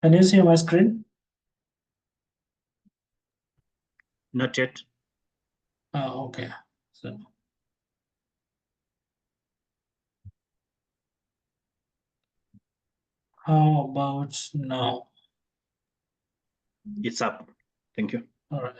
Can you see my screen? Not yet. Okay. So how about now? It's up. Thank you. All right.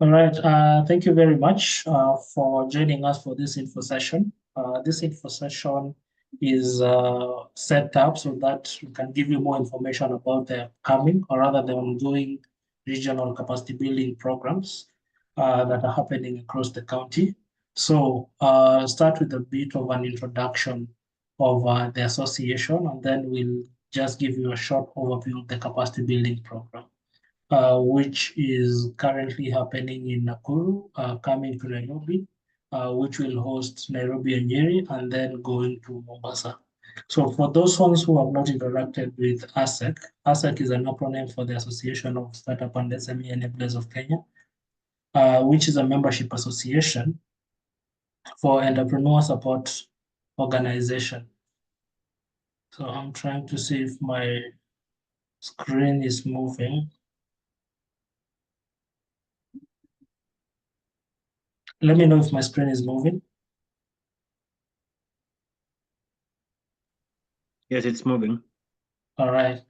All right. Thank you very much for joining us for this info session. This info session is set up so that we can give you more information about the upcoming or rather the ongoing regional capacity building programs that are happening across the county. So start with a bit of an introduction of the association, and then we'll just give you a short overview of the capacity building program. Which is currently happening in Nakuru, coming to Nairobi, which will host Nairobi and Nyeri, and then going to Mombasa. So for those ones who have not interacted with ASEC, ASEC is an acronym for the Association of Startup and SME Enablers of Kenya, which is a membership association for entrepreneur support organization. So I'm trying to see if my screen is moving. Let me know if my screen is moving. Yes, it's moving. All right.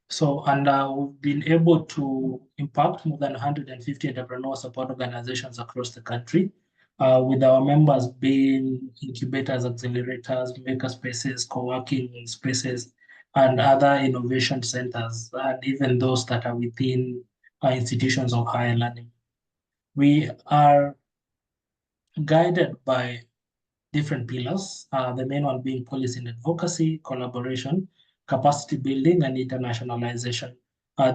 So, and we've been able to impact more than 150 entrepreneur support organizations across the country, with our members being incubators, accelerators, maker spaces, co-working spaces, and other innovation centers, and even those that are within institutions of higher learning. We are guided by different pillars, the main one being policy and advocacy, collaboration, capacity building, and internationalization.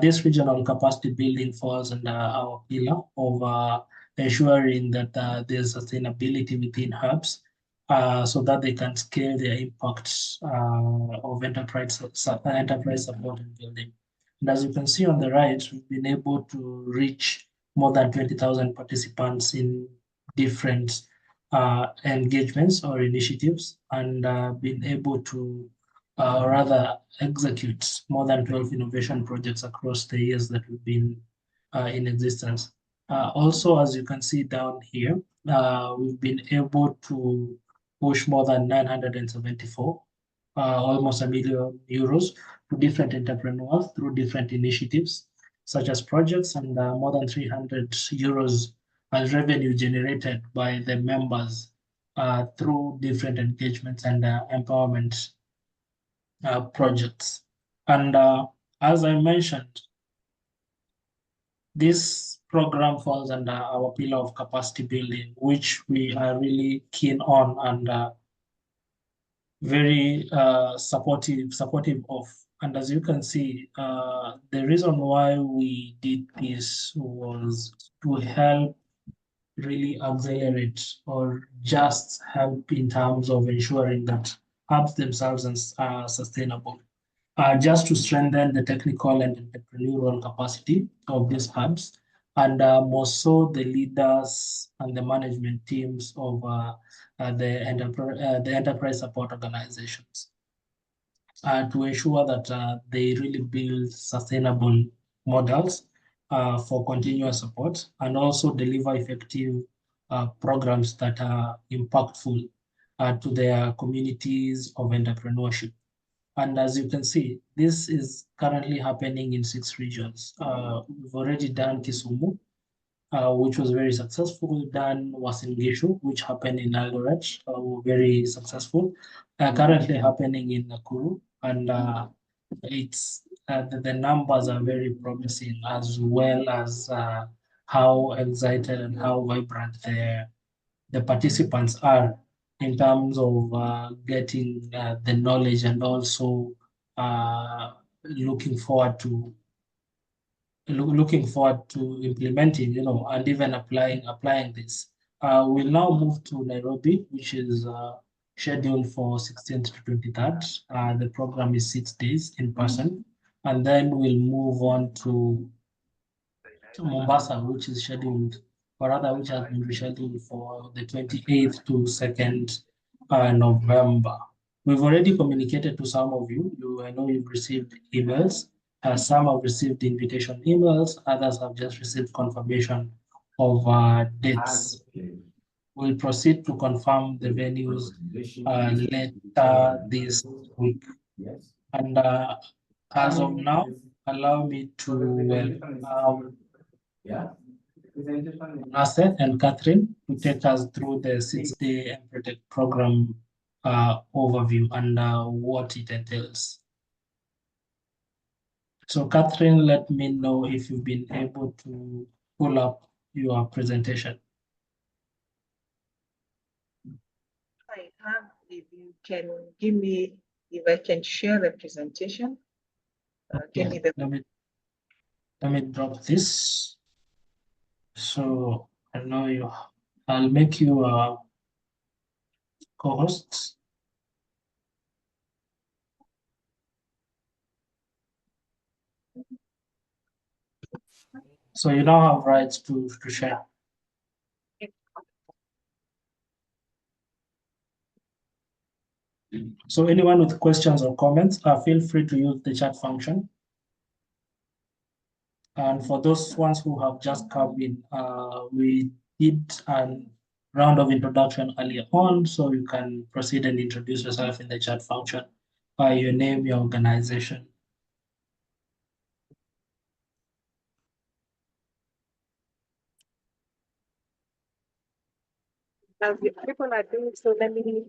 This regional capacity building falls under our pillar of ensuring that there's sustainability within hubs so that they can scale their impacts of enterprise support and building. And as you can see on the right, we've been able to reach more than 20,000 participants in different engagements or initiatives and been able to rather execute more than 12 innovation projects across the years that we've been in existence. Also, as you can see down here, we've been able to push more than 974, almost €1 million to different entrepreneurs through different initiatives, such as projects, and more than €300 as revenue generated by the members through different engagements and empowerment projects. And as I mentioned, this program falls under our pillar of capacity building, which we are really keen on and very supportive of. And as you can see, the reason why we did this was to help really accelerate or just help in terms of ensuring that hubs themselves are sustainable. Just to strengthen the technical and entrepreneurial capacity of these hubs, and more so the leaders and the management teams of the enterprise support organizations to ensure that they really build sustainable models for continuous support and also deliver effective programs that are impactful to their communities of entrepreneurship. And as you can see, this is currently happening in 6 regions. We've already done Kisumu, which was very successful. Done Uasin Gishu, which happened in Eldoret, very successful. Currently happening in Nakuru, and it's the numbers are very promising, as well as how excited and how vibrant the participants are in terms of getting the knowledge and also looking forward to implementing, and even applying this. We'll now move to Nairobi, which is scheduled for 16th to 23rd. The program is 6 days in person, and then we'll move on to Mombasa, which is scheduled, or rather, which has been rescheduled for the 28th to 2nd November. We've already communicated to some of you. I know you've received emails. Some have received invitation emails. Others have just received confirmation of dates. We'll proceed to confirm the venues later this week. And as of now, allow me to Manasseh and Catherine to take us through the 6-day Empretec program overview and what it entails. So Catherine, let me know if you've been able to pull up your presentation. I have, if you can give me, if I can share the presentation. Give me the. Let me drop this. So I know you, I'll make you a co-host. So you now have rights to share. So anyone with questions or comments, feel free to use the chat function. And for those ones who have just come in, we did a round of introduction earlier on, so you can proceed and introduce yourself in the chat function, your name, your organization. Now, if people are doing so, let me.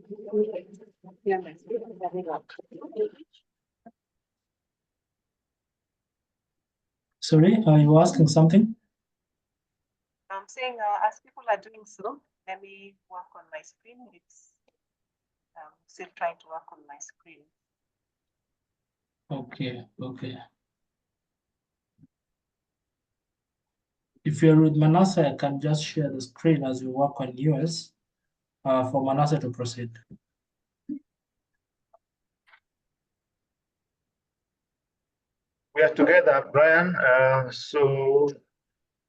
Sorry, are you asking something? I'm saying, as people are doing so, let me work on my screen. It's still trying to work on my screen. Okay. If you're with Manasseh, I can just share the screen as you work on yours for Manasseh to proceed. We are together, Brian. So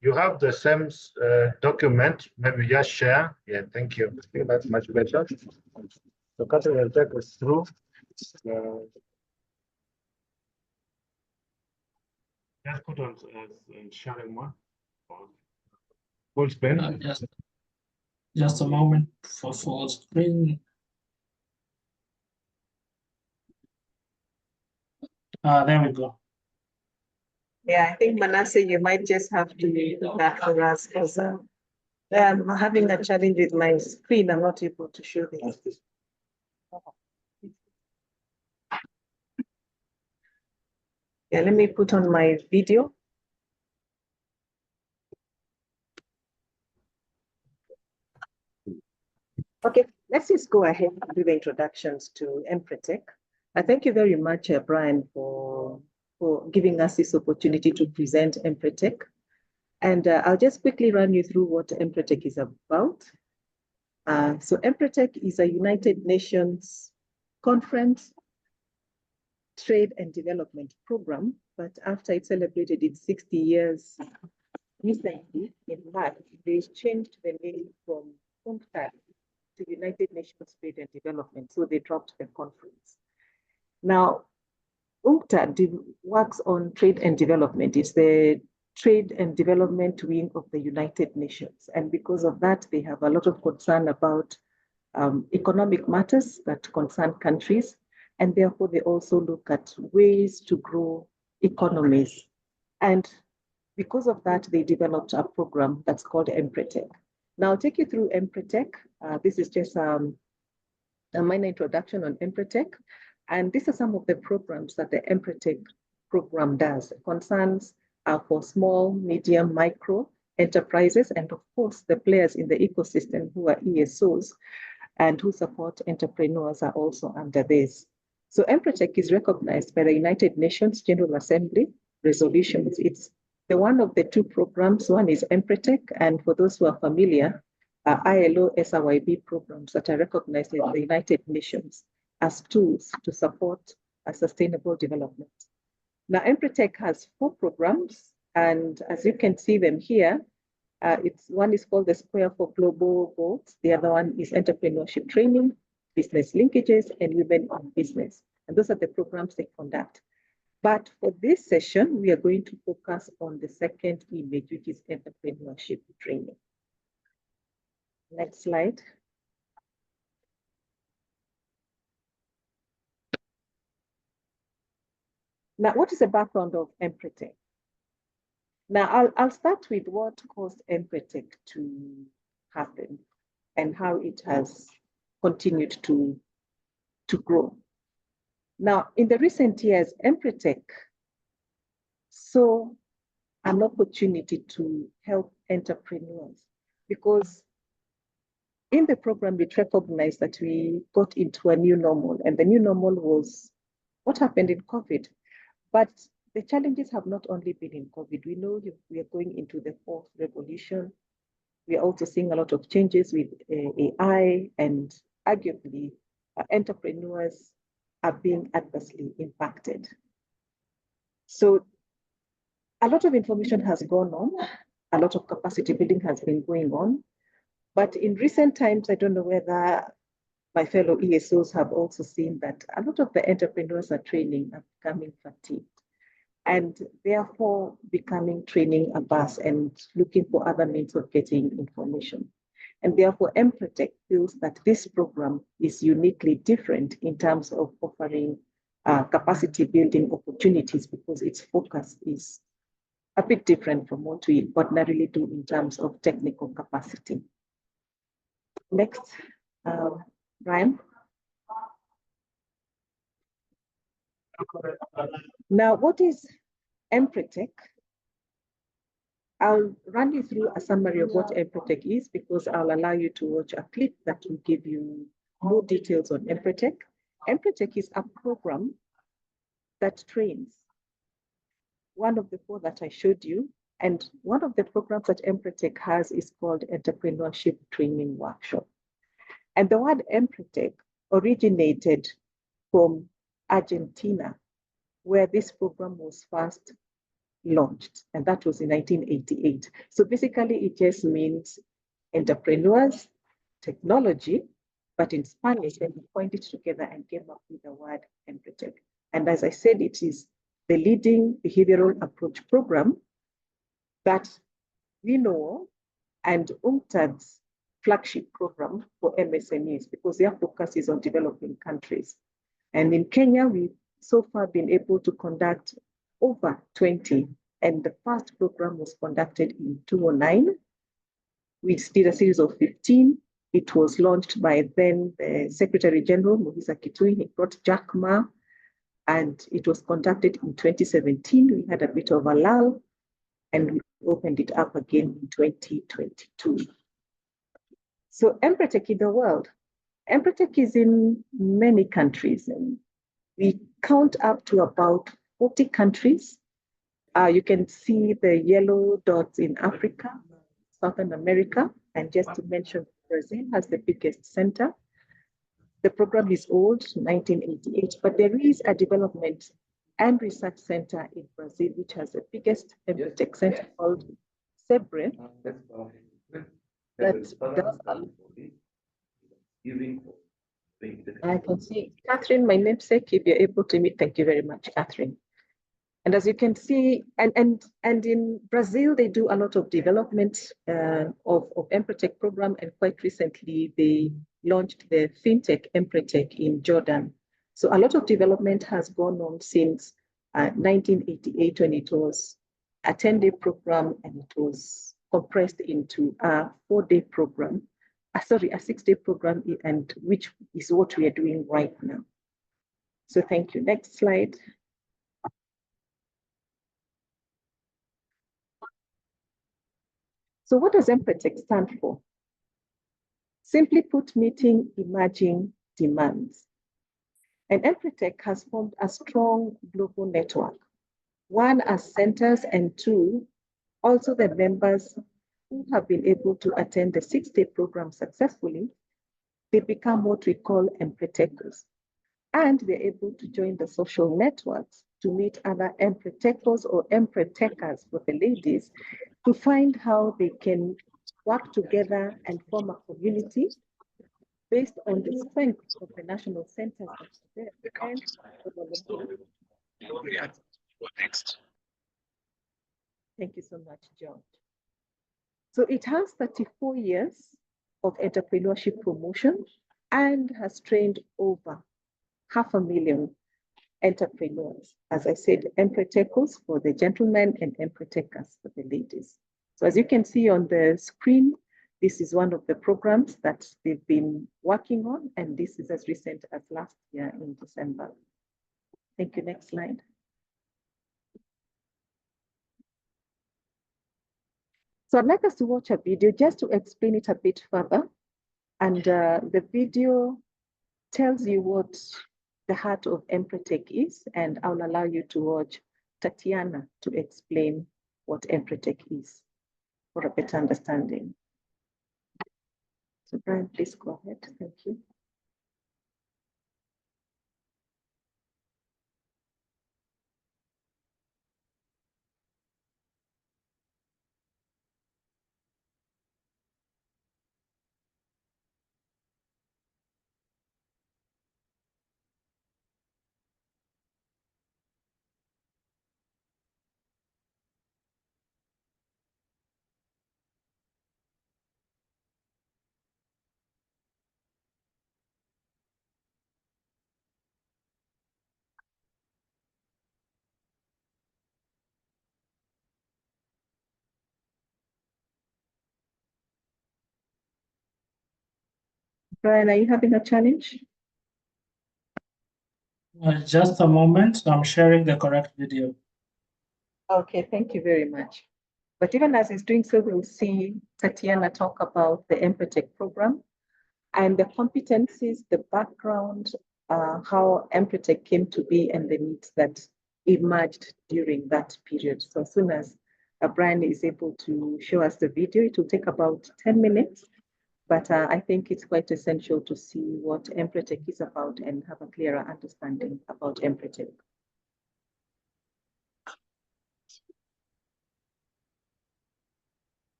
you have the same document. Maybe just share. Yeah, thank you. I think that's much better. So Catherine will take us through. Just put on sharing one. Full screen. Just a moment for full screen. There we go. Yeah, I think Manasseh, you might just have to do that for us because I'm having a challenge with my screen. I'm not able to show this. Yeah, let me put on my video. Okay, let's just go ahead and do the introductions to Empretec. Thank you very much, Brian, for giving us this opportunity to present Empretec. And I'll just quickly run you through what Empretec is about. So Empretec is a United Nations conference, trade and development program, but after it celebrated its 60 years recently, in March, they changed the name from UNCTAD to United Nations Trade and Development, so they dropped the conference. Now, UNCTAD works on trade and development. It's the trade and development wing of the United Nations. And because of that, they have a lot of concern about economic matters that concern countries. And therefore, they also look at ways to grow economies. And because of that, they developed a program that's called Empretec. Now, I'll take you through Empretec. This is just a minor introduction on Empretec. And these are some of the programs that the Empretec program does. Concerns are for small, medium, micro enterprises, and of course, the players in the ecosystem who are ESOs and who support entrepreneurs are also under this. So EMPROTEC is recognized by the United Nations General Assembly resolutions. It's the one of the two programs. One is EMPROTEC, and for those who are familiar, ILO SRYB programs that are recognized in the United Nations as tools to support a sustainable development. Now, EMPROTEC has 4 programs, and as you can see them here, one is called the Square for Global Goals. The other one is entrepreneurship training, business linkages, and women in business. And those are the programs they conduct. But for this session, we are going to focus on the second image, which is entrepreneurship training. Next slide. Now, what is the background of EMPROTEC? Now, I'll start with what caused EMPROTEC to happen and how it has continued to grow. Now, in the recent years, EMPROTEC saw an opportunity to help entrepreneurs because in the program, it recognized that we got into a new normal, and the new normal was what happened in COVID. But the challenges have not only been in COVID. We know we are going into the 4th revolution. We are also seeing a lot of changes with AI, and arguably entrepreneurs are being adversely impacted. So a lot of information has gone on, a lot of capacity building has been going on. But in recent times, I don't know whether my fellow ESOs have also seen that a lot of the entrepreneurs are training are becoming fatigued, and therefore becoming training averse and looking for other means of getting information. And therefore, EMPROTEC feels that this program is uniquely different in terms of offering capacity building opportunities because its focus is a bit different from what we ordinarily do in terms of technical capacity. Next, Brian. Now, what is EMPROTEC? I'll run you through a summary of what EMPROTEC is because I'll allow you to watch a clip that will give you more details on EMPROTEC. EMPROTEC is a program that trains. One of the 4 that I showed you, and one of the programs that EMPROTEC has is called Entrepreneurship Training Workshop. And the word EMPROTEC originated from Argentina, where this program was first launched, and that was in 1988. So basically, it just means entrepreneurs, technology, but in Spanish, and we coined it together and came up with the word EMPROTEC. And as I said, it is the leading behavioral approach program that we know, and UNCTAD's flagship program for MSMEs, because their focus is on developing countries. And in Kenya, we've so far been able to conduct over 20, and the first program was conducted in 2009. We did a series of 15. It was launched by then the Secretary General, Muhisa Kitui. He brought Jack Ma, and it was conducted in 2017. We had a bit of a lull, and we opened it up again in 2022. So EMPROTEC in the world. EMPROTEC is in many countries, and we count up to about 40 countries. You can see the yellow dots in Africa, Southern America, and just to mention, Brazil has the biggest center. The program is old, 1988, but there is a development and research center in Brazil, which has the biggest EMPROTEC center called SEBRE. I can see Catherine, my namesake, if you're able to meet. Thank you very much, Catherine. And as you can see, and in Brazil, they do a lot of development of EMPROTEC program, and quite recently they launched the FinTech EMPROTEC in Jordan. So a lot of development has gone on since 1988 when it was a 10-day program, and it was compressed into a 4-day program, a 6-day program, and which is what we are doing right now. So thank you. Next slide. So what does EMPROTEC stand for? Simply put, meeting emerging demands. And Empretec has formed a strong global network. One, as centers, and two, also the members who have been able to attend the 6-day program successfully, they become what we call Empretecers. And they're able to join the social networks to meet other Empretecers or Empretecers for the ladies to find how they can work together and form a community based on the strength of the national centers and thank you so much, John. So it has 34 years of entrepreneurship promotion and has trained over 500,000 entrepreneurs. As I said, Empretecers for the gentlemen and Empretecers for the ladies. So as you can see on the screen, this is one of the programs that they've been working on, and this is as recent as last year in December. Thank you. Next slide. So I'd like us to watch a video just to explain it a bit further. And the video tells you what the heart of Empretec is, and I'll allow you to watch Tatiana to explain what Empretec is for a better understanding. So Brian, please go ahead. Thank you. Brian, are you having a challenge? Just a moment, I'm sharing the correct video. Okay, thank you very much. But even as he's doing so, we'll see Tatiana talk about the Empretec program and the competencies, the background, how Empretec came to be and the needs that emerged during that period. So as soon as Brian is able to show us the video, it will take about 10 minutes. But I think it's quite essential to see what Empretec is about and have a clearer understanding about Empretec.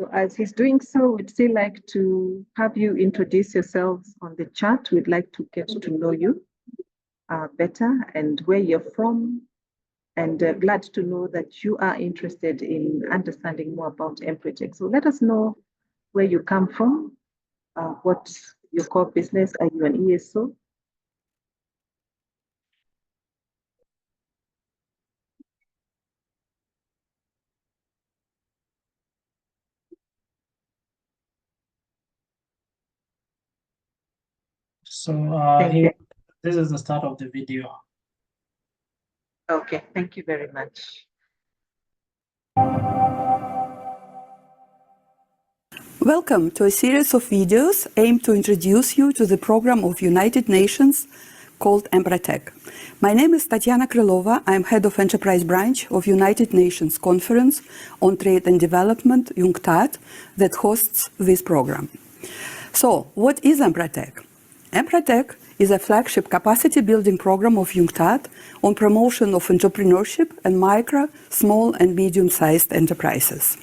So as he's doing so, we'd still like to have you introduce yourselves on the chat. We'd like to get to know you better and where you're from, and glad to know that you are interested in understanding more about Empretec. So let us know where you come from, what's your core business, are you an ESO? So Thank you. this is the start of the video. Okay, thank you very much. Welcome to a series of videos aimed to introduce you to the program of United Nations called Empretec. My name is Tatiana Krylova. I'm head of enterprise branch of United Nations Conference on Trade and Development, UNCTAD, that hosts this program. So, what is Empretec? Empretec is a flagship capacity building program of UNCTAD on promotion of entrepreneurship and micro, small and medium-sized enterprises.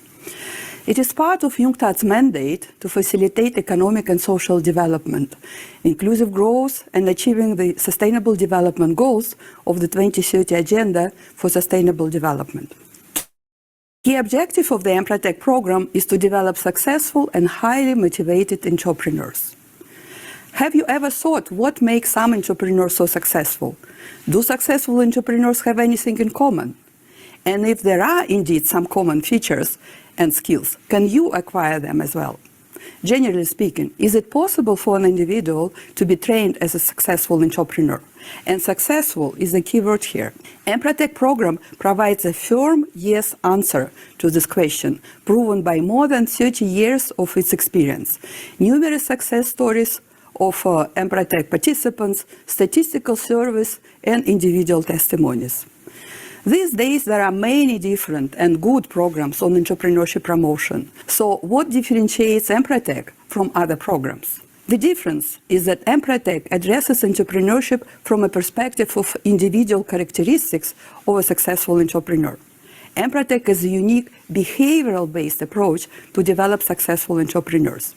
It is part of UNCTAD's mandate to facilitate economic and social development, inclusive growth, and achieving the Sustainable Development Goals of the 2030 Agenda for Sustainable Development. Key objective of the Empretec program is to develop successful and highly motivated entrepreneurs. Have you ever thought what makes some entrepreneurs so successful? Do successful entrepreneurs have anything in common? And if there are indeed some common features, and skills, can you acquire them as well? Generally speaking, is it possible for an individual to be trained as a successful entrepreneur? And successful is the key word here. Empratec program provides a firm yes answer to this question, proven by more than 30 years of its experience. Numerous success stories of Empratec participants, statistical surveys, and individual testimonies. These days, there are many different and good programs on entrepreneurship promotion. So what differentiates Empratec from other programs? The difference is that Empratec addresses entrepreneurship from a perspective of individual characteristics of a successful entrepreneur. Empratec is a unique behavioral-based approach to develop successful entrepreneurs.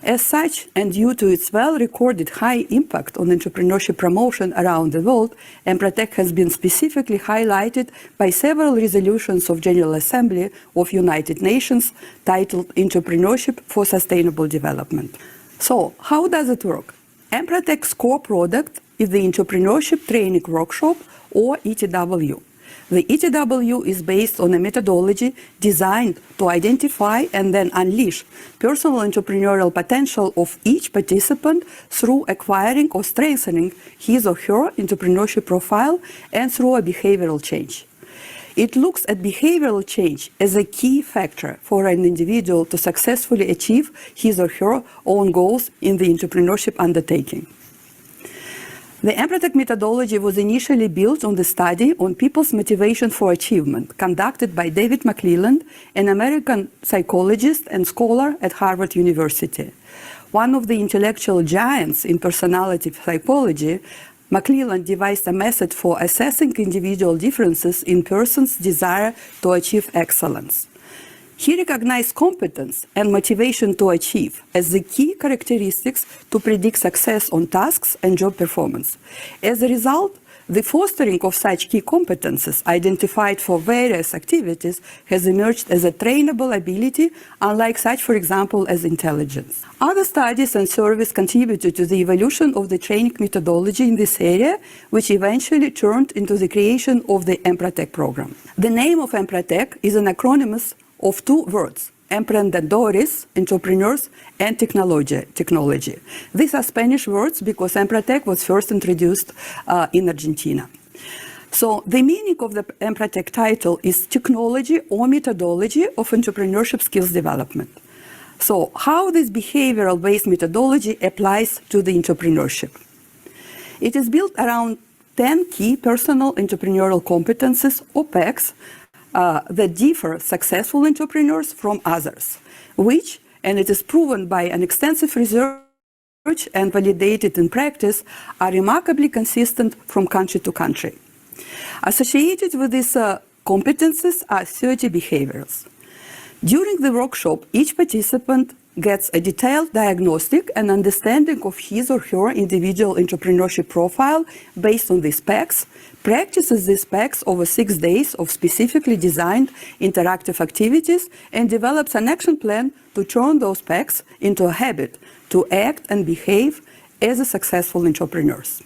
As such, and due to its well-recorded high impact on entrepreneurship promotion around the world, Empratec has been specifically highlighted by several resolutions of General Assembly of United Nations titled Entrepreneurship for Sustainable Development. So, how does it work? Empratec's core product is the Entrepreneurship Training Workshop, or ETW. The ETW is based on a methodology designed to identify and then unleash personal entrepreneurial potential of each participant through acquiring or strengthening his or her entrepreneurship profile and through a behavioral change. It looks at behavioral change as a key factor for an individual to successfully achieve his or her own goals in the entrepreneurship undertaking. The Empratec methodology was initially built on the study on people's motivation for achievement, conducted by David McClelland, an American psychologist and scholar at Harvard University. One of the intellectual giants in personality psychology, McClelland devised a method for assessing individual differences in persons' desire to achieve excellence. He recognized competence and motivation to achieve as the key characteristics to predict success on tasks and job performance. As a result, the fostering of such key competences identified for various activities has emerged as a trainable ability, unlike such, for example, as intelligence. Other studies and surveys contributed to the evolution of the training methodology in this area, which eventually turned into the creation of the Empratec program. The name of Empratec is an acronym of two words, emprendedores, entrepreneurs, and technology. These are Spanish words because Empratec was first introduced in Argentina. So the meaning of the Empratec title is technology or methodology of entrepreneurship skills development. So how this behavioral-based methodology applies to the entrepreneurship? It is built around 10 key personal entrepreneurial competences, or PECs, that differ successful entrepreneurs from others, which, and it is proven by an extensive research and validated in practice, are remarkably consistent from country to country. Associated with these competences are 30 behaviors. During the workshop, each participant gets a detailed diagnostic and understanding of his or her individual entrepreneurship profile based on these PECs, practices these PECs over 6 days of specifically designed interactive activities, and develops an action plan to turn those PECs into a habit to act and behave as a successful entrepreneurs.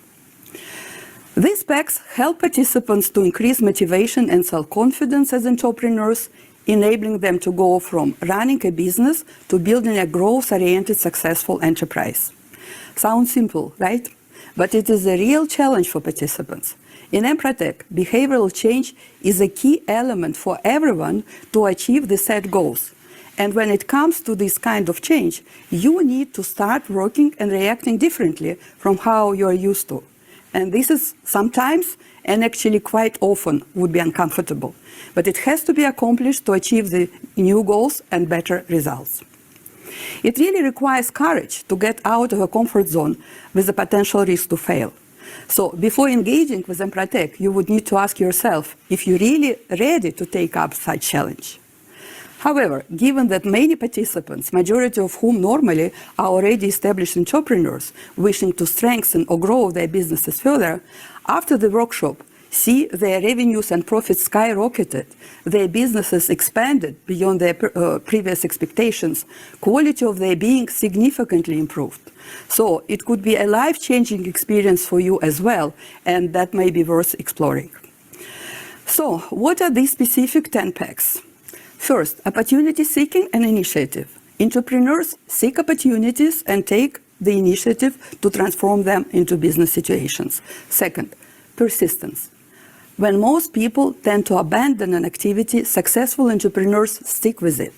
These PECs help participants to increase motivation and self-confidence as entrepreneurs, enabling them to go from running a business to building a growth-oriented successful enterprise. Sounds simple, right? But it is a real challenge for participants. In Empratec, behavioral change is a key element for everyone to achieve the set goals. And when it comes to this kind of change, you need to start working and reacting differently from how you are used to. And this is sometimes, and actually quite often, would be uncomfortable. But it has to be accomplished to achieve the new goals and better results. It really requires courage to get out of a comfort zone with the potential risk to fail. So before engaging with Empratec, you would need to ask yourself if you're really ready to take up such challenge. However, given that many participants, majority of whom normally are already established entrepreneurs wishing to strengthen or grow their businesses further, after the workshop, see their revenues and profits skyrocketed, their businesses expanded beyond their previous expectations, quality of their being significantly improved. So it could be a life-changing experience for you as well, and that may be worth exploring. So what are these specific 10 PECs? First, opportunity seeking and initiative. Entrepreneurs seek opportunities and take the initiative to transform them into business situations. Second, persistence. When most people tend to abandon an activity, successful entrepreneurs stick with it.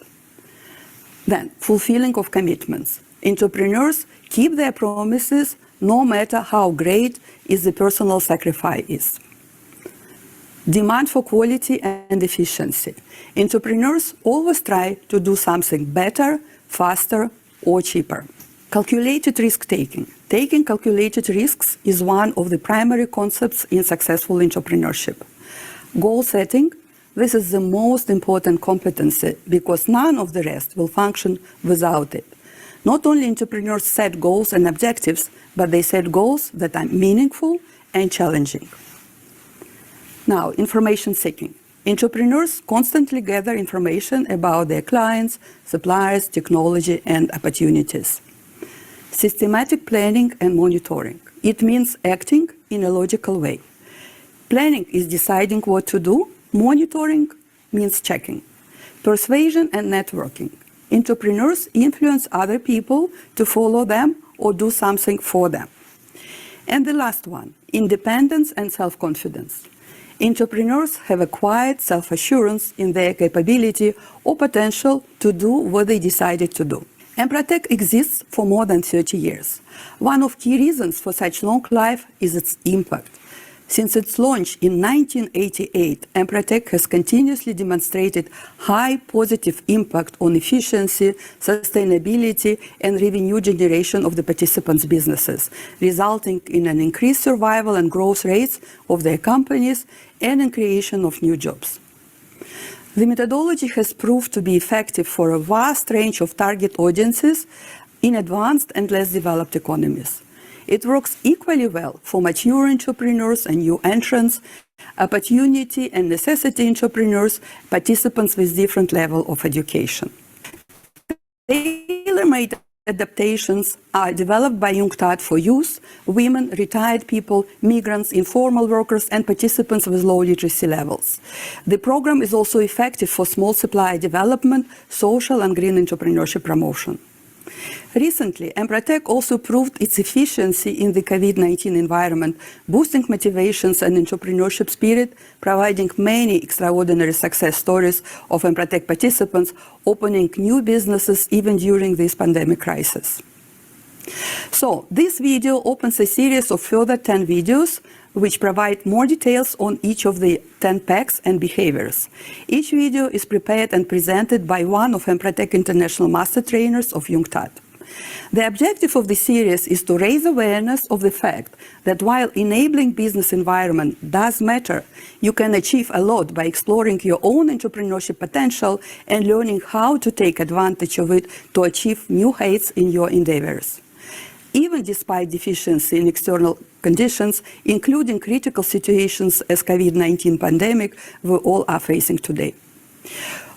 Then, fulfilling of commitments. Entrepreneurs keep their promises no matter how great is the personal sacrifice. Demand for quality and efficiency. Entrepreneurs always try to do something better, faster, or cheaper. Calculated risk-taking. Taking calculated risks is one of the primary concepts in successful entrepreneurship. Goal setting. This is the most important competency because none of the rest will function without it. Not only entrepreneurs set goals and objectives, but they set goals that are meaningful and challenging. Now, information seeking. Entrepreneurs constantly gather information about their clients, suppliers, technology, and opportunities. Systematic planning and monitoring. It means acting in a logical way. Planning is deciding what to do. Monitoring means checking. Persuasion and networking. Entrepreneurs influence other people to follow them or do something for them. And the last one, independence and self-confidence. Entrepreneurs have acquired self-assurance in their capability or potential to do what they decided to do. Empratec exists for more than 30 years. One of key reasons for such long life is its impact. Since its launch in 1988, Empratec has continuously demonstrated high positive impact on efficiency, sustainability, and revenue generation of the participants' businesses, resulting in an increased survival and growth rates of their companies and in creation of new jobs. The methodology has proved to be effective for a vast range of target audiences in advanced and less developed economies. It works equally well for mature entrepreneurs and new entrants, opportunity and necessity entrepreneurs, participants with different level of education. Tailor-made adaptations are developed by UNCTAD for youth, women, retired people, migrants, informal workers, and participants with low literacy levels. The program is also effective for small supplier development, social and green entrepreneurship promotion. Recently, Empratec also proved its efficiency in the COVID-19 environment, boosting motivations and entrepreneurship spirit, providing many extraordinary success stories of Empratec participants, opening new businesses even during this pandemic crisis. So, this video opens a series of further 10 videos which provide more details on each of the 10 packs and behaviors. Each video is prepared and presented by one of Empratec International Master Trainers of UNCTAD. The objective of the series is to raise awareness of the fact that while enabling business environment does matter, you can achieve a lot by exploring your own entrepreneurship potential and learning how to take advantage of it to achieve new heights in your endeavors. Even despite deficiency in external conditions, including critical situations as COVID-19 pandemic we all are facing today.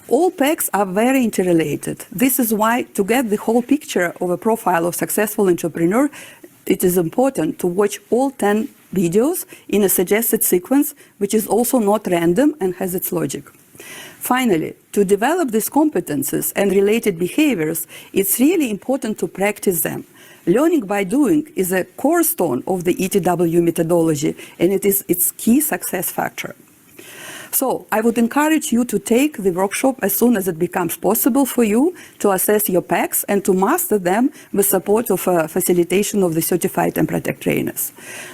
All packs are very interrelated. This is why, to get the whole picture of a profile of successful entrepreneur, it is important to watch all 10 videos in a suggested sequence, which is also not random and has its logic. Finally, to develop these competences and related behaviors, it's really important to practice them. Learning by doing is a cornerstone of the ETW methodology, and it is its key success factor. So I would encourage you to take the workshop as soon as it becomes possible for you to assess your packs and to master them with support of facilitation of the certified Empratec trainers.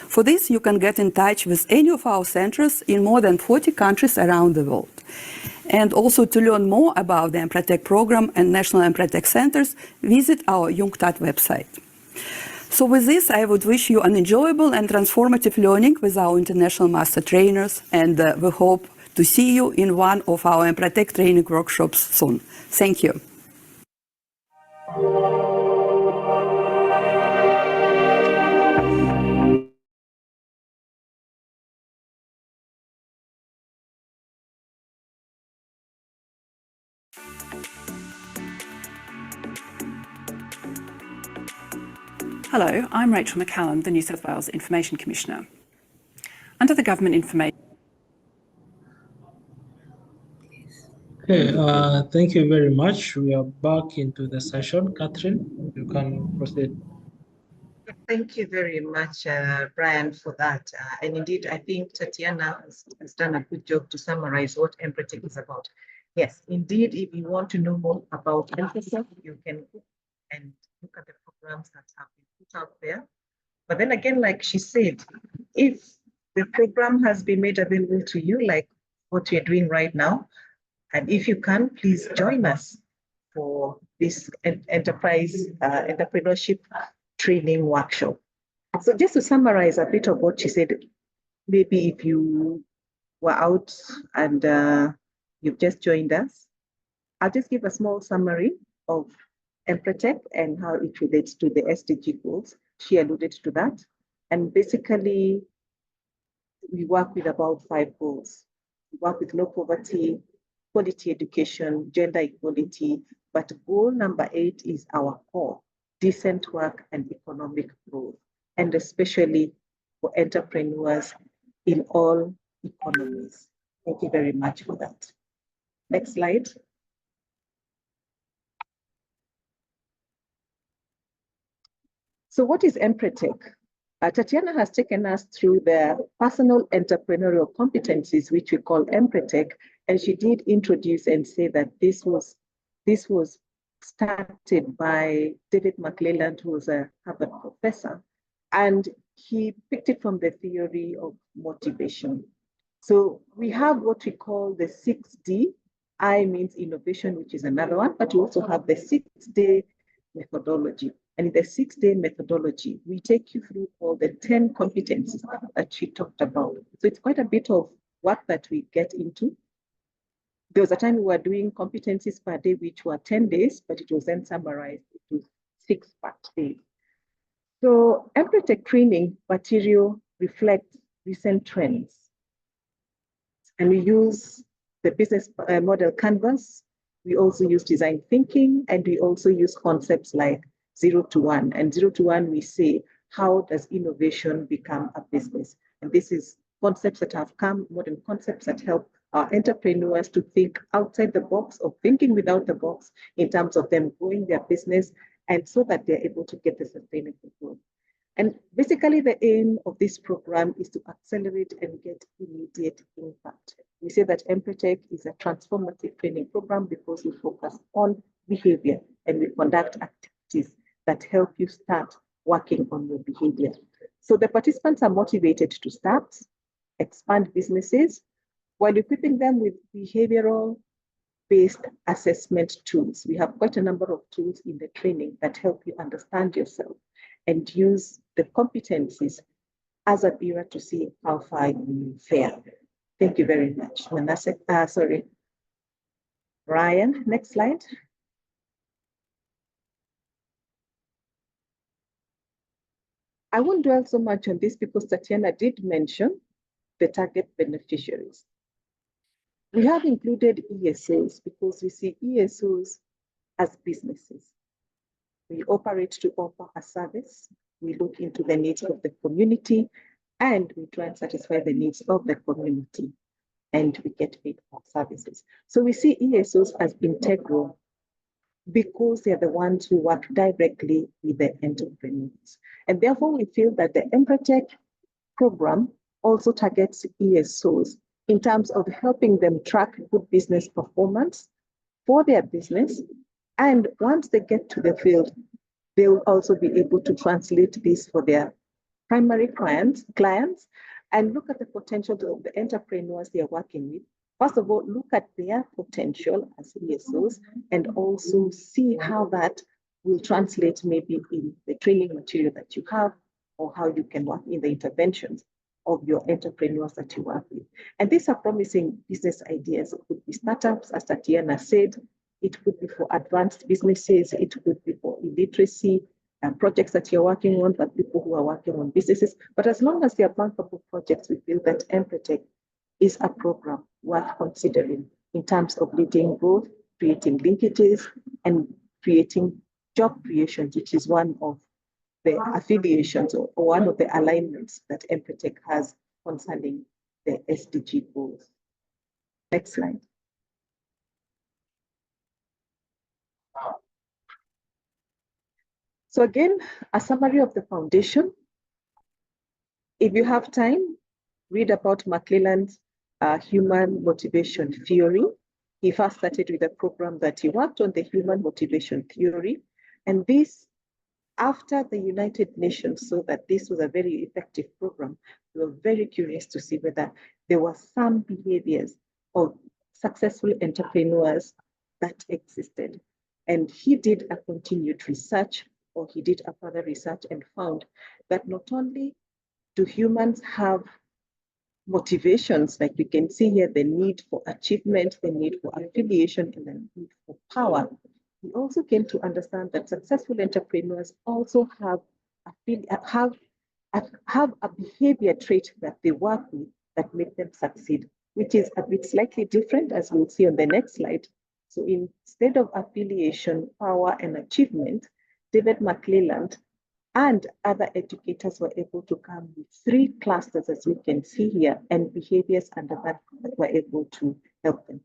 For this, you can get in touch with any of our centers in more than 40 countries around the world. And also to learn more about the Empratec program and National Empratec centers, visit our UNCTAD website. So with this, I would wish you an enjoyable and transformative learning with our international master trainers, and we hope to see you in one of our Empratec training workshops soon. Thank you. Hello, I'm Rachel McCallum, the New South Wales Information Commissioner. Under the Government Information Okay, thank you very much. We are back into the session. Catherine, you can proceed. Thank you very much, Brian, for that. And indeed, I think Tatiana has done a good job to summarize what EMPRETEC is about. Yes, indeed, if you want to know more about EMPRETEC, you can go and look at the programs that have been put out there. But then again, like she said, if the program has been made available to you, like what you're doing right now, and if you can, please join us for this enterprise entrepreneurship training workshop. So just to summarize a bit of what she said, maybe if you were out and you've just joined us, I'll just give a small summary of EMPRETEC and how it relates to the SDG goals. She alluded to that. And basically, we work with about 5 goals. We work with low poverty, quality education, gender equality, but goal number 8 is our core, decent work and economic growth, and especially for entrepreneurs in all economies. Thank you very much for that. Next slide. So what is EMPRETEC? Tatiana has taken us through the personal entrepreneurial competencies, which we call EMPRETEC, and she did introduce and say that this was started by David McClelland, who was a Harvard professor, and he picked it from the theory of motivation. So we have what we call the 6D. I means innovation, which is another one, but we also have the 6-day methodology. And in the 6-day methodology, we take you through all the 10 competencies that she talked about. So it's quite a bit of work that we get into. There was a time we were doing competencies per day, which were 10 days, but it was then summarized into 6 per day. So EMPRETEC training material reflects recent trends. And we use the business model canvas. We also use design thinking, and we also use concepts like 0 to 1. And 0 to 1, we say, how does innovation become a business? And this is concepts that have come, modern concepts that help our entrepreneurs to think outside the box or thinking without the box in terms of them growing their business, and so that they're able to get the sustainable growth. And basically the aim of this program is to accelerate and get immediate impact. We say that EMPRETEC is a transformative training program because we focus on behavior and we conduct activities that help you start working on your behavior. So the participants are motivated to start, expand businesses, while equipping them with behavioral-based assessment tools. We have quite a number of tools in the training that help you understand yourself and use the competencies as a mirror to see how far you fare. Thank you very much. Ryan, next slide. I won't dwell so much on this because Tatiana did mention the target beneficiaries. We have included ESOs because we see ESOs as businesses. We operate to offer a service. We look into the needs of the community, and we try and satisfy the needs of the community, and we get paid for services. So we see ESOs as integral because they're the ones who work directly with the entrepreneurs. And therefore, we feel that the EMPRETEC program also targets ESOs in terms of helping them track good business performance for their business. And once they get to the field, they will also be able to translate this for their primary clients, and look at the potential of the entrepreneurs they are working with. First of all, look at their potential as ESOs and also see how that will translate maybe in the training material that you have or how you can work in the interventions of your entrepreneurs that you work with. And these are promising business ideas. It could be startups, as Tatiana said. It could be for advanced businesses. It could be for illiteracy and projects that you're working on, but people who are working on businesses. But as long as they are bankable projects, we feel that EMPRETEC is a program worth considering in terms of leading growth, creating linkages, and creating job creations, which is one of the affiliations or one of the alignments that EMPRETEC has concerning the SDG goals. Next slide. So again, a summary of the foundation. If you have time, read about McClelland's human motivation theory. He first started with a program that he worked on, the human motivation theory. And this, after the United Nations saw that this was a very effective program, we were very curious to see whether there were some behaviors of successful entrepreneurs that existed. And he did a continued research, or he did a further research and found that not only do humans have motivations, like we can see here, the need for achievement, the need for affiliation, and the need for power. We also came to understand that successful entrepreneurs also have a behavior trait that they work with that make them succeed, which is a bit slightly different, as we'll see on the next slide. So instead of affiliation, power, and achievement, David McClelland and other educators were able to come with 3 clusters, as we can see here, and behaviors under that were able to help them.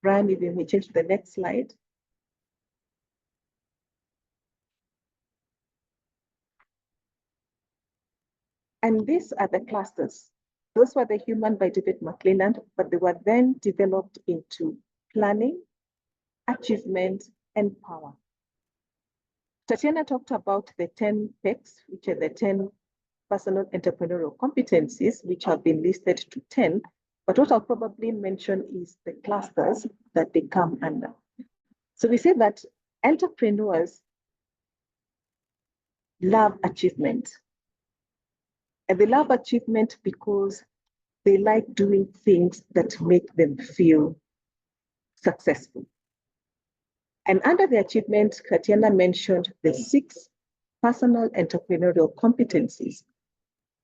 Brian, if you may change to the next slide. And these are the clusters. Those were the human by David McClelland, but they were then developed into planning, achievement, and power. Tatiana talked about the 10 PECs, which are the 10 personal entrepreneurial competencies, which have been listed to 10. But what I'll probably mention is the clusters that they come under. So we say that entrepreneurs love achievement. And they love achievement because they like doing things that make them feel successful. And under the achievement, Tatiana mentioned the 6 personal entrepreneurial competencies,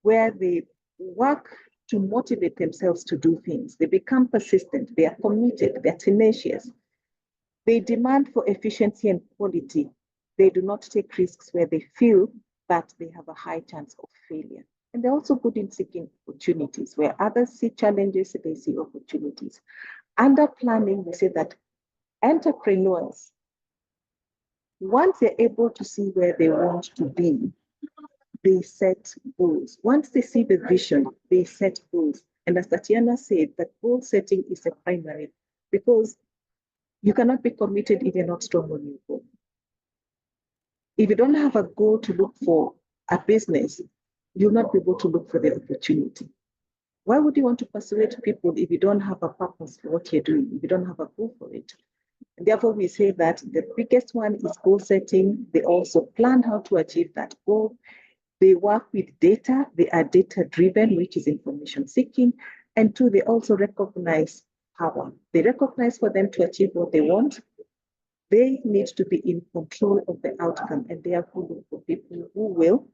where they work to motivate themselves to do things. They become persistent, they are committed, they're tenacious. They demand for efficiency and quality. They do not take risks where they feel that they have a high chance of failure. And they're also good in seeking opportunities. Where others see challenges, they see opportunities. Under planning, we say that entrepreneurs, once they're able to see where they want to be, they set goals. Once they see the vision, they set goals. And as Tatiana said, that goal setting is a primary, because you cannot be committed if you're not strong on your goal. If you don't have a goal to look for a business, you'll not be able to look for the opportunity. Why would you want to persuade people if you don't have a purpose for what you're doing, if you don't have a goal for it? And therefore, we say that the biggest one is goal setting. They also plan how to achieve that goal. They work with data. They are data-driven, which is information seeking. And 2, they also recognize power. They recognize for them to achieve what they want, they need to be in control of the outcome, and therefore look for people who will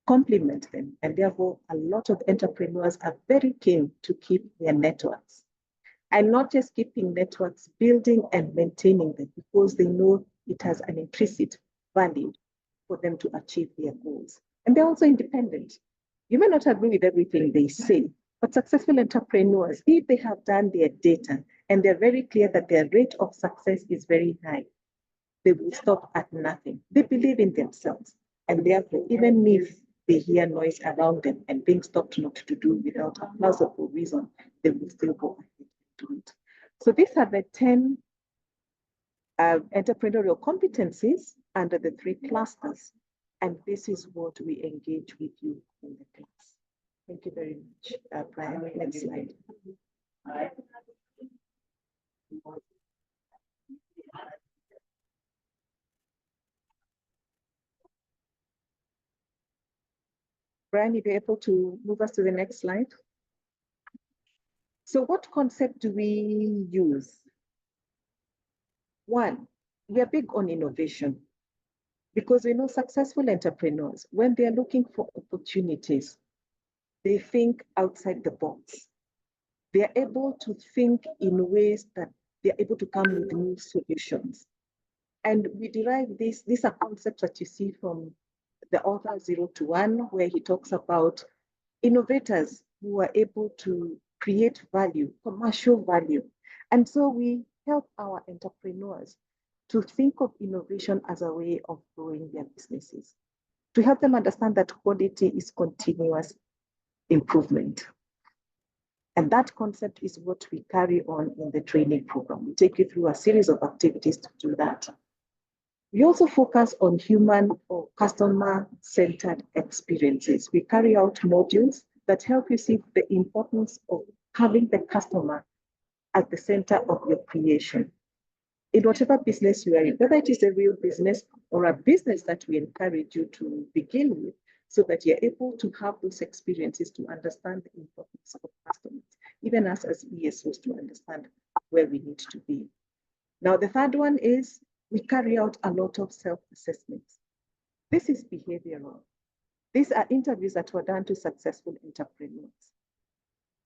complement them. And therefore, a lot of entrepreneurs are very keen to keep their networks. And not just keeping networks, building and maintaining them, because they know it has an implicit value for them to achieve their goals. And they're also independent. You may not agree with everything they say, but successful entrepreneurs, if they have done their data and they're very clear that their rate of success is very high, they will stop at nothing. They believe in themselves. And therefore, even if they hear noise around them and being stopped not to do without a plausible reason, they will still go ahead and do it. So these are the 10 entrepreneurial competencies under the 3 clusters. And this is what we engage with you in the class. Thank you very much, Brian. Next slide. Brian, if you're able to move us to the next slide. So what concept do we use? 1, we are big on innovation, because we know successful entrepreneurs, when they are looking for opportunities, they think outside the box. They are able to think in ways that they are able to come with new solutions. And we derive this, these are concepts that you see from the author 0 to 1, where he talks about innovators who are able to create value, commercial value. And so we help our entrepreneurs to think of innovation as a way of growing their businesses, to help them understand that quality is continuous improvement. And that concept is what we carry on in the training program. We take you through a series of activities to do that. We also focus on human or customer-centered experiences. We carry out modules that help you see the importance of having the customer at the center of your creation. In whatever business you are in, whether it is a real business or a business that we encourage you to begin with, so that you're able to have those experiences to understand the importance of customers, even us as ESOs to understand where we need to be. Now, the third one is we carry out a lot of self-assessments. This is behavioral. These are interviews that were done to successful entrepreneurs.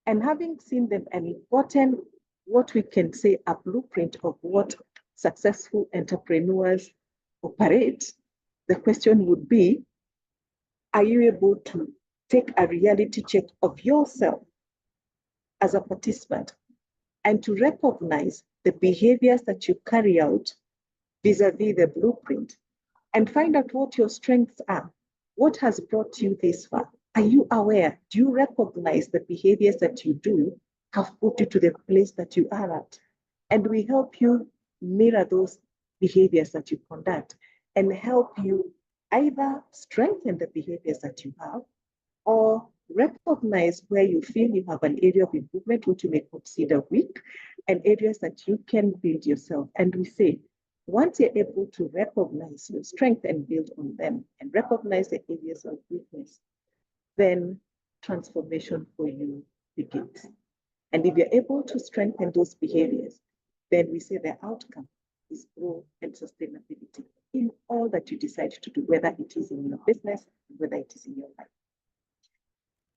And having seen them and gotten what we can say a blueprint of what successful entrepreneurs operate, the question would be, are you able to take a reality check of yourself as a participant and to recognize the behaviors that you carry out vis-a-vis the blueprint and find out what your strengths are? What has brought you this far? Are you aware? Do you recognize the behaviors that you do have put you to the place that you are at? And we help you mirror those behaviors that you conduct and help you either strengthen the behaviors that you have or recognize where you feel you have an area of improvement, which you may consider weak, and areas that you can build yourself. And we say, once you're able to recognize your strength and build on them and recognize the areas of weakness, then transformation for you begins. And if you're able to strengthen those behaviors, then we say the outcome is growth and sustainability in all that you decide to do, whether it is in your business, whether it is in your life.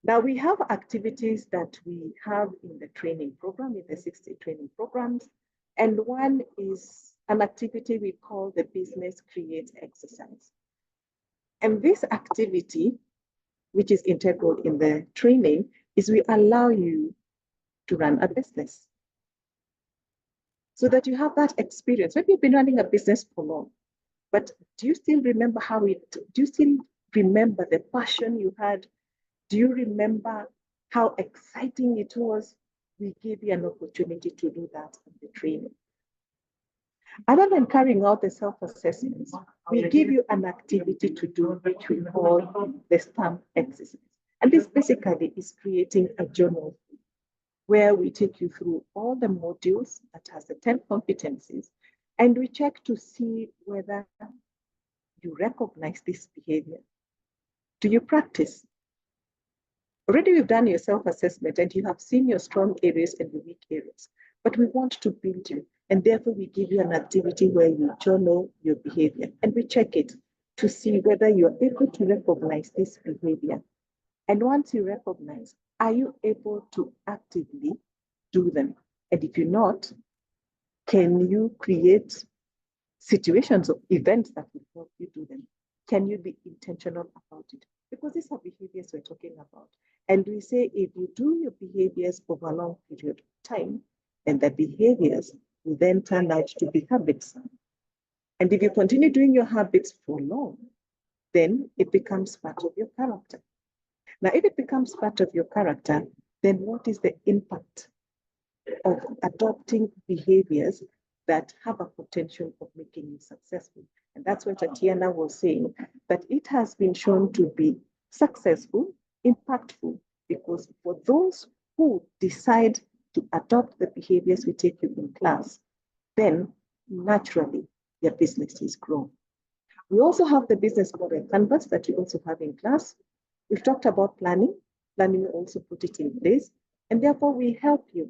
Now, we have activities that we have in the training program, in the 60 training programs, and one is an activity we call the Business Create exercise. And this activity, which is integral in the training, is we allow you to run a business so that you have that experience. Maybe you've been running a business for long, but do you still remember do you still remember the passion you had? Do you remember how exciting it was? We give you an opportunity to do that in the training. Other than carrying out the self-assessments, we give you an activity to do, which we call the stamp exercise. And this basically is creating a journal where we take you through all the modules that has the 10 competencies, and we check to see whether you recognize this behavior. Do you practice? Already we've done your self-assessment and you have seen your strong areas and your weak areas, but we want to build you. And therefore we give you an activity where you journal your behavior and we check it to see whether you're able to recognize this behavior. And once you recognize, are you able to actively do them? And if you're not, can you create situations or events that will help you do them? Can you be intentional about it? Because these are behaviors we're talking about. And we say if you do your behaviors over a long period of time, and the behaviors will then turn out to be habits. And if you continue doing your habits for long, then it becomes part of your character. Now, if it becomes part of your character, then what is the impact of adopting behaviors that have a potential of making you successful? And that's what Tatiana was saying, that it has been shown to be successful, impactful, because for those who decide to adopt the behaviors we take you in class, then naturally their businesses grow. We also have the business model canvas that you also have in class. We've talked about planning. Planning also put it in place, and therefore we help you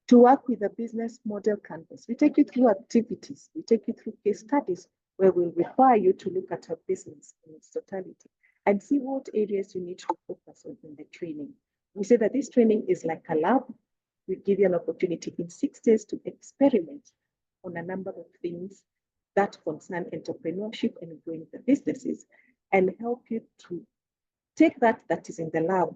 to work with a business model canvas. We take you through activities. We take you through case studies where we'll require you to look at a business in its totality and see what areas you need to focus on in the training. We say that this training is like a lab. We give you an opportunity in 6 days to experiment on a number of things that concern entrepreneurship and growing the businesses, and help you to take that is in the lab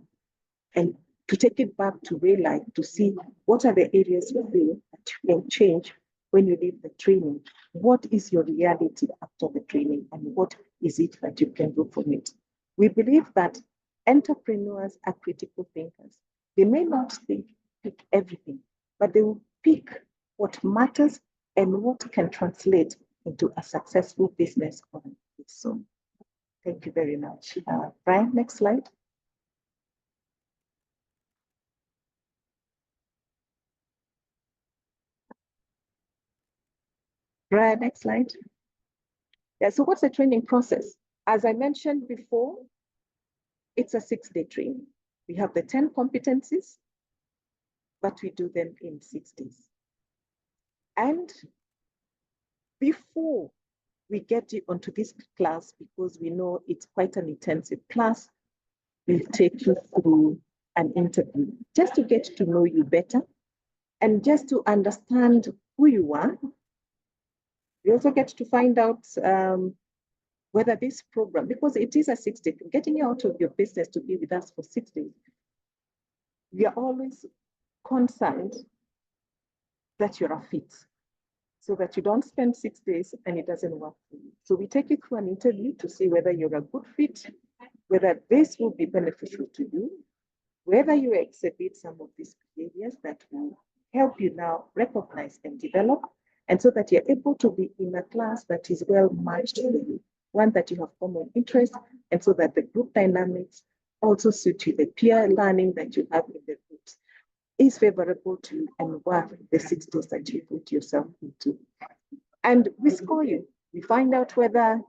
and to take it back to real life to see what are the areas you feel that you can change when you leave the training, what is your reality after the training and what is it that you can do from it? We believe that entrepreneurs are critical thinkers. They may not pick everything, but they will pick what matters and what can translate into a successful business on its own. Thank you very much. Brian, next slide. Brian, next slide. Yeah, so what's the training process? As I mentioned before, it's a 6-day training. We have the 10 competencies, but we do them in 6 days. And before we get you onto this class, because we know it's quite an intensive class, we'll take you through an interview just to get to know you better and just to understand who you are. We also get to find out whether this program, because it is a 6-day, getting you out of your business to be with us for 6 days, we are always concerned that you're a fit, so that you don't spend 6 days and it doesn't work for you. So we take you through an interview to see whether you're a good fit, whether this will be beneficial to you, whether you exhibit some of these behaviors that will help you now recognize and develop, and so that you're able to be in a class that is well matched for you, one that you have common interests, and so that the group dynamics also suit you. The peer learning that you have in the groups is favorable to you and worth the 6 days that you put yourself into. And we score you. We find out whether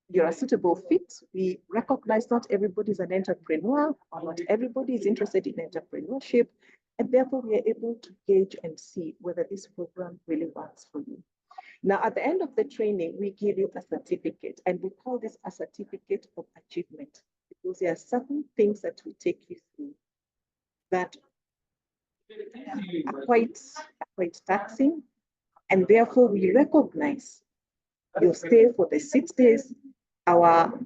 you're a suitable fit. We recognize not everybody is an entrepreneur, or not everybody is interested in entrepreneurship. And therefore, we are able to gauge and see whether this program really works for you. Now, at the end of the training, we give you a certificate, and we call this a certificate of achievement, because there are certain things that we take you through that are quite taxing, and therefore we recognize your stay for the 6 days. Our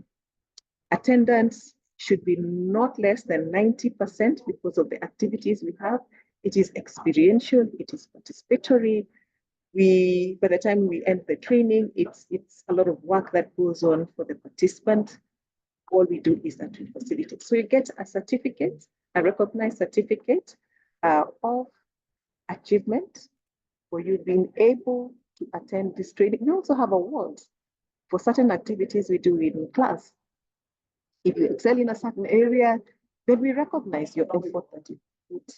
attendance should be not less than 90% because of the activities we have. It is experiential, it is participatory. By the time we end the training, it's a lot of work that goes on for the participant. All we do is that we facilitate. So you get a certificate, a recognized certificate of achievement for you being able to attend this training. We also have awards for certain activities we do in class. If you excel in a certain area, then we recognize your effort that you put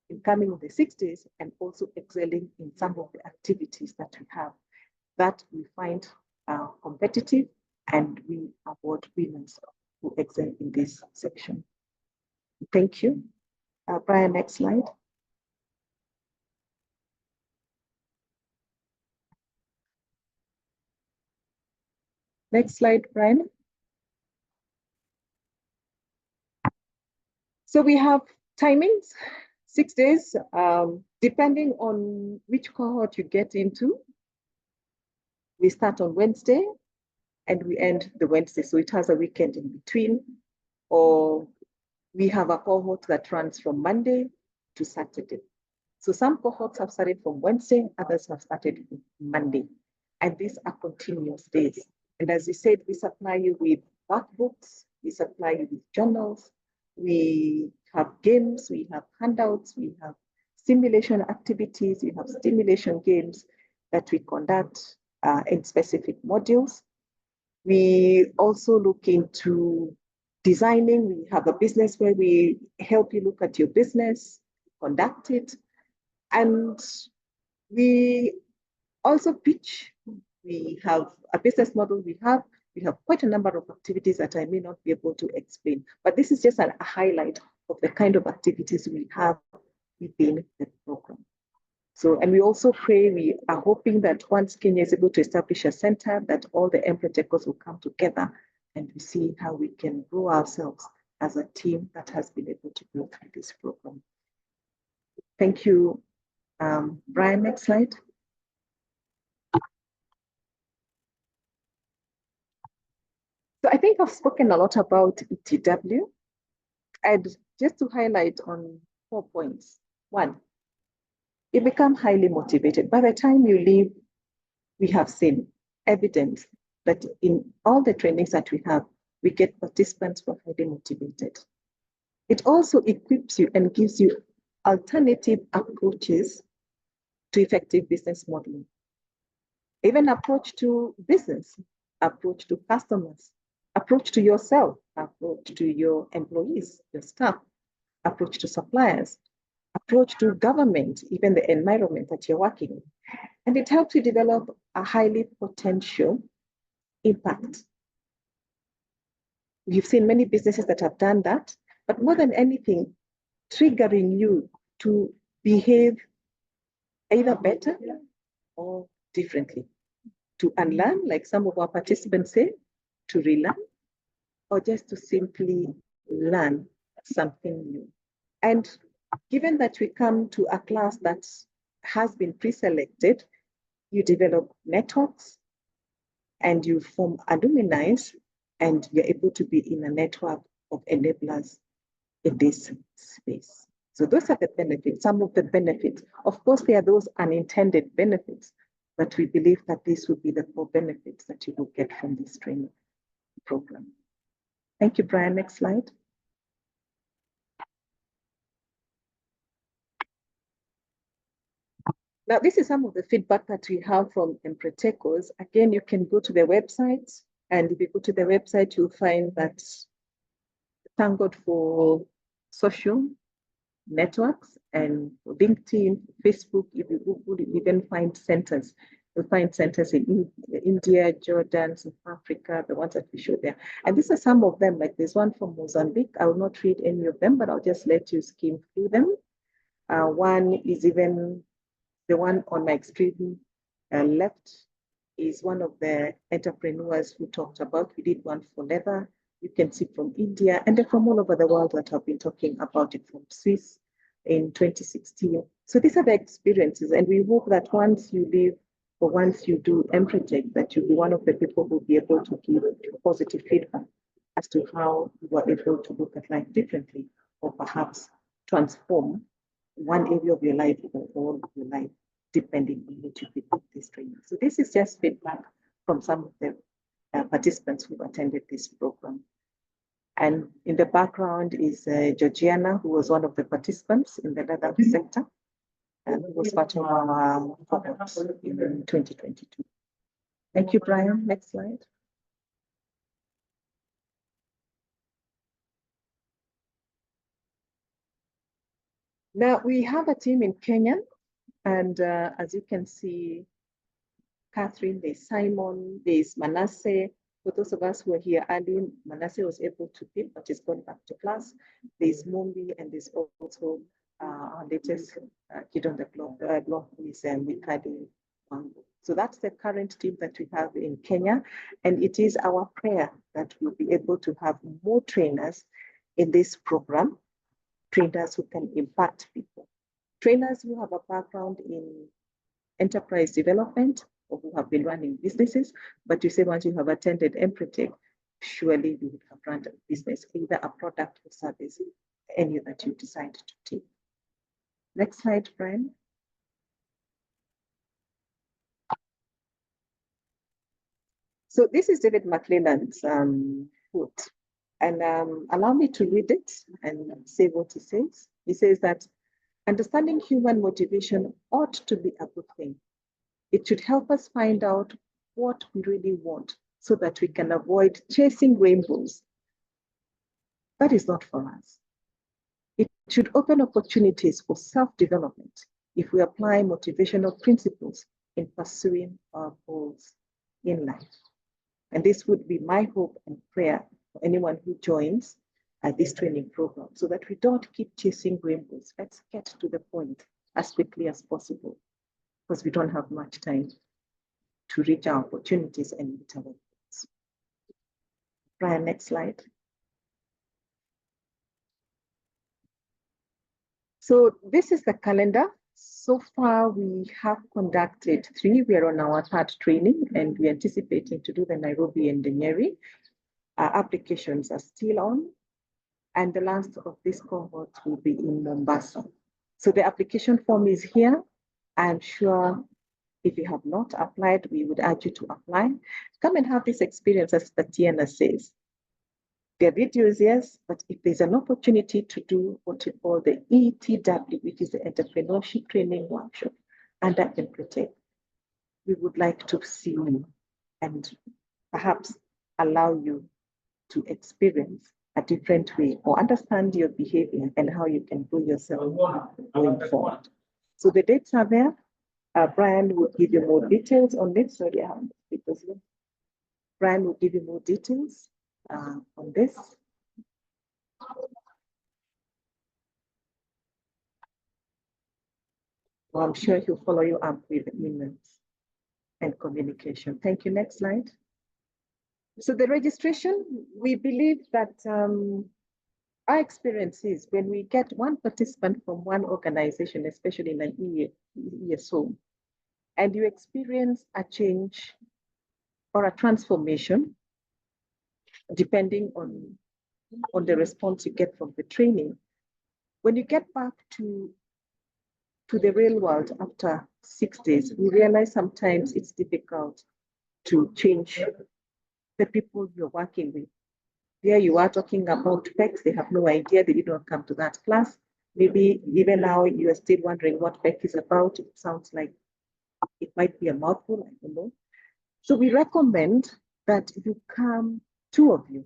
in coming in the 6 days and also excelling in some of the activities that we have that we find competitive, and we award winners who excel in this section. Thank you. Brian, next slide. Next slide, Brian. So we have timings, 6 days, depending on which cohort you get into. We start on Wednesday and we end the Wednesday, so it has a weekend in between. Or we have a cohort that runs from Monday to Saturday. So some cohorts have started from Wednesday, others have started from Monday. And these are continuous days. And as we said, we supply you with workbooks, we supply you with journals, we have games, we have handouts, we have simulation activities, we have stimulation games that we conduct in specific modules. We also look into designing. We have a business where we help you look at your business, conduct it, and we also pitch. We have a business model. We have quite a number of activities that I may not be able to explain, but this is just a highlight of the kind of activities we have within the program. So, and we also pray, we are hoping that once Kenya is able to establish a center, that all the Empretechers will come together and we see how we can grow ourselves as a team that has been able to go through this program. Thank you. Brian, next slide. So I think I've spoken a lot about ETW, and just to highlight on 4 points. One, you become highly motivated. By the time you leave, we have seen evidence that in all the trainings that we have, we get participants who are highly motivated. It also equips you and gives you alternative approaches to effective business modeling. Even approach to business, approach to customers, approach to yourself, approach to your employees, your staff, approach to suppliers, approach to government, even the environment that you're working in. And it helps you develop a highly potential impact. We've seen many businesses that have done that, but more than anything, triggering you to behave either better or differently, to unlearn, like some of our participants say, to relearn, or just to simply learn something new. And given that we come to a class that has been pre-selected, you develop networks and you form alumni, and you're able to be in a network of enablers in this space. So those are the benefits, some of the benefits. Of course, there are those unintended benefits, but we believe that these will be the core benefits that you will get from this training program. Thank you, Brian. Next slide. Now, this is some of the feedback that we have from Empretecos. Again, you can go to the website, and if you go to the website, you'll find that, thank God for social networks and LinkedIn, Facebook. If you Google, you even find centers. You'll find centers in India, Jordan, South Africa, the ones that we showed there. And these are some of them, like there's one from Mozambique. I will not read any of them, but I'll just let you skim through them. One is even the one on my extreme left is one of the entrepreneurs who talked about. We did one for leather. You can see from India and from all over the world that have been talking about it, from Swiss in 2016. So these are the experiences, and we hope that once you leave or once you do Empretec, that you'll be one of the people who will be able to give positive feedback as to how you are able to look at life differently, or perhaps transform one area of your life or all of your life, depending on what you pick up this training. So this is just feedback from some of the participants who attended this program. And in the background is Georgiana, who was one of the participants in the leather sector, and who was part of our programs in 2022. Thank you, Brian. Next slide. Now, we have a team in Kenya, and as you can see, Catherine, there's Simon, there's Manasseh. For those of us who were here early, Manasseh was able to pick, but he's gone back to class. There's Mumbi, and there's also our latest kid on the block is Mikadi Wangu. So that's the current team that we have in Kenya, and it is our prayer that we'll be able to have more trainers in this program, trainers who can impact people, trainers who have a background in enterprise development or who have been running businesses. But you say once you have attended Empretec, surely you would have run a business, either a product or service, any that you decide to take. Next slide, Brian. So this is David McClelland's quote, and allow me to read it and say what he says. He says that understanding human motivation ought to be a good thing. It should help us find out what we really want so that we can avoid chasing rainbows. That is not for us. It should open opportunities for self-development if we apply motivational principles in pursuing our goals in life. And this would be my hope and prayer for anyone who joins this training program, so that we don't keep chasing rainbows. Let's get to the point as quickly as possible, because we don't have much time to reach our opportunities and meet our goals. Brian, next slide. So this is the calendar. So far, we have conducted 3. We are on our 3rd training, and we're anticipating to do the Nairobi and the Nyeri. Our applications are still on, and the last of this cohort will be in Mombasa. So the application form is here. I'm sure if you have not applied, we would urge you to apply. Come and have this experience, as Tatiana says. There are videos, yes, but if there's an opportunity to do what we call the ETW, which is the Entrepreneurship Training Workshop under Empretec, we would like to see you and perhaps allow you to experience a different way or understand your behavior and how you can grow yourself going forward. So the dates are there. Brian will give you more details on this. Sorry, I have because Brian will give you more details on this. Well, I'm sure he'll follow you up with emails and communication. Thank you. Next slide. So the registration, we believe that our experience is when we get one participant from one organization, especially in an ESO, and you experience a change or a transformation, depending on the response you get from the training. When you get back to the real world after 6 days, we realize sometimes it's difficult to change the people you're working with. There you are talking about PECs, they have no idea, they did not come to that class. Maybe even now you are still wondering what PEC is about. It sounds like it might be a mouthful, I don't know. So we recommend that you come, 2 of you.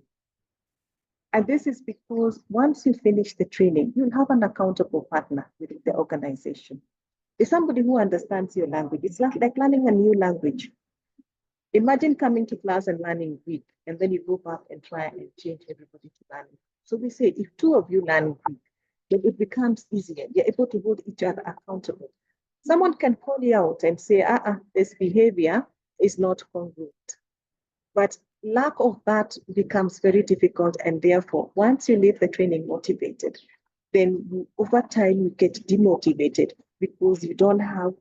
And this is because once you finish the training, you'll have an accountable partner within the organization. It's somebody who understands your language. It's like learning a new language. Imagine coming to class and learning Greek, and then you go back and try and change everybody to learn. So we say, if 2 of you learn Greek, then it becomes easier. You're able to hold each other accountable. Someone can call you out and say, this behavior is not congruent. But lack of that becomes very difficult, and therefore, once you leave the training motivated, then over time you get demotivated because you don't have,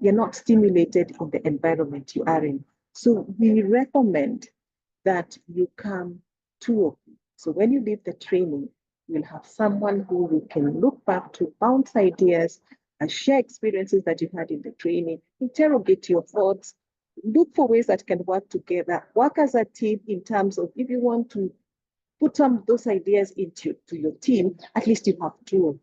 you're not stimulated in the environment you are in. So we recommend that you come 2 of you. So when you leave the training, you'll have someone who you can look back to, bounce ideas, and share experiences that you had in the training, interrogate your thoughts, look for ways that can work together, work as a team in terms of if you want to put some of those ideas into your team, at least you have 2 of you.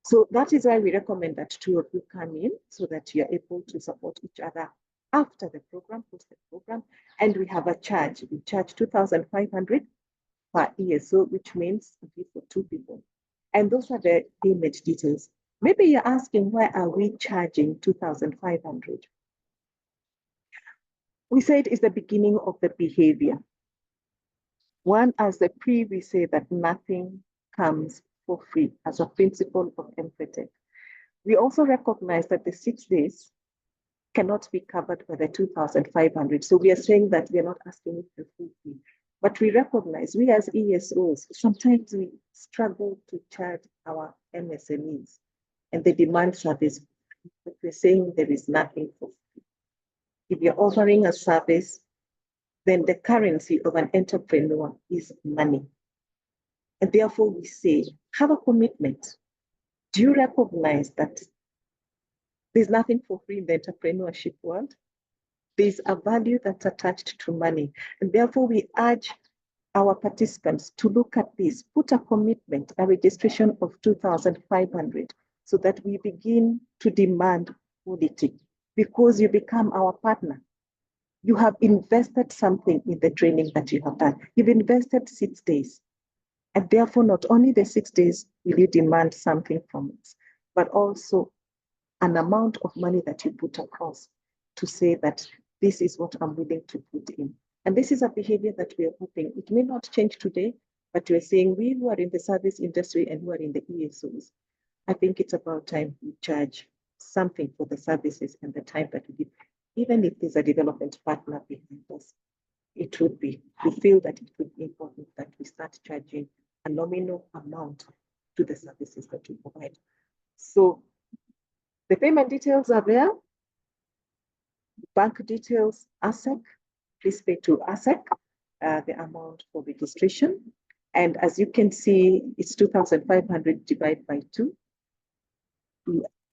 So that is why we recommend that 2 of you come in so that you're able to support each other after the program, post the program. And we have a charge. We charge 2,500 per ESO, which means for 2 people. And those are the payment details. Maybe you're asking, why are we charging 2,500? We said it's the beginning of the behavior. One, as the we say that nothing comes for free as a principle of Empretec. We also recognize that the 6 days cannot be covered by the 2,500. So we are saying that we are not asking for the full fee. But we recognize, we as ESOs, sometimes we struggle to charge our MSMEs and they demand service, but we're saying there is nothing for free. If you're offering a service, then the currency of an entrepreneur is money. And therefore we say, have a commitment. Do you recognize that there's nothing for free in the entrepreneurship world? There's a value that's attached to money. And therefore we urge our participants to look at this, put a commitment, a registration of 2,500, so that we begin to demand quality, because you become our partner. You have invested something in the training that you have done. You've invested 6 days. And therefore, not only the 6 days will you demand something from us, but also an amount of money that you put across to say that this is what I'm willing to put in. And this is a behavior that we are hoping. It may not change today, but we're saying we who are in the service industry and who are in the ESOs, I think it's about time we charge something for the services and the time that we give. Even if there's a development partner behind us, it would be, we feel that it would be important that we start charging a nominal amount to the services that we provide. So the payment details are there. Bank details, ASEC, please pay to ASEC, the amount for registration. And as you can see, it's 2,500 divided by 2.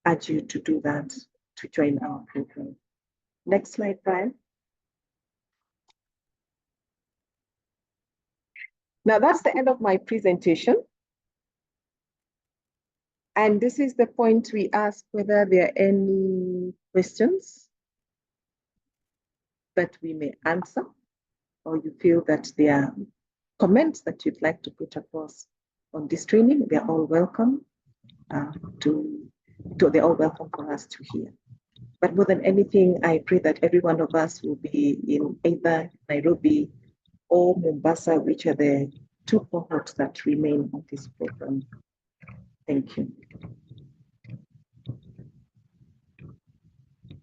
urge you to do that, to join our program. Next slide, Brian. Now that's the end of my presentation. And this is the point we ask whether there are any questions that we may answer, or you feel that there are comments that you'd like to put across on this training. They're all welcome they're all welcome for us to hear. But more than anything, I pray that every one of us will be in either Nairobi or Mombasa, which are the two cohorts that remain on this program. Thank you.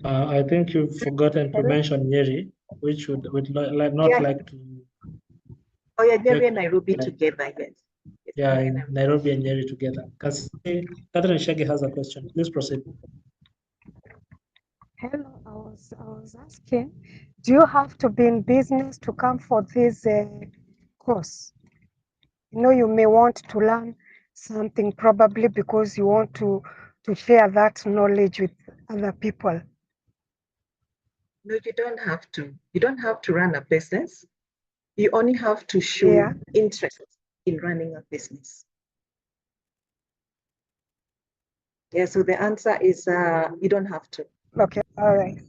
I think you've forgotten to mention Nyeri, which would like to. Oh yeah, Nyeri and Nairobi together, yes. Yeah, in Nairobi and Nyeri together. Catherine Shege has a question. Please proceed. Hello, I was asking, do you have to be in business to come for this course? You know, you may want to learn something probably because you want to share that knowledge with other people. No, you don't have to. You don't have to run a business. You only have to show interest in running a business. Yeah, so the answer is you don't have to. Okay, all right.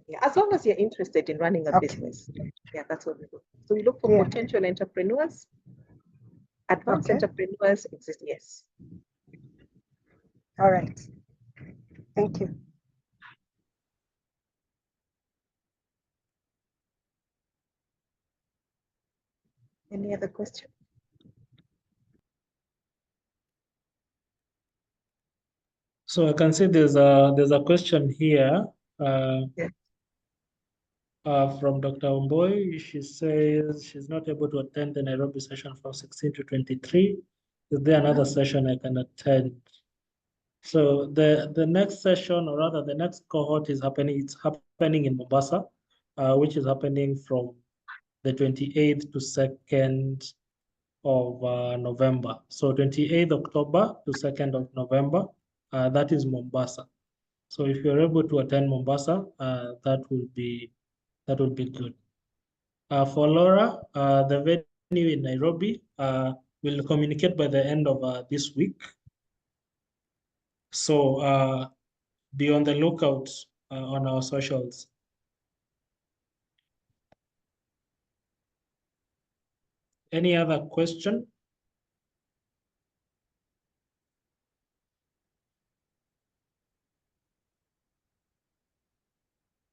Yeah, as long as you're interested in running a business. Yeah, that's what we do. So we look for potential entrepreneurs, advanced entrepreneurs exist, yes. All right. Thank you. Any other question? So I can see there's a question here from Dr. Omboy. She says she's not able to attend the Nairobi session from 16 to 23. Is there another session I can attend? So the next session, or rather the next cohort is happening. It's happening in Mombasa, which is happening from the 28th to 2nd of November. So 28th October to 2nd of November, that is Mombasa. So if you're able to attend Mombasa, that would be good. For Laura, the venue in Nairobi will communicate by the end of this week. So be on the lookout on our socials. Any other question?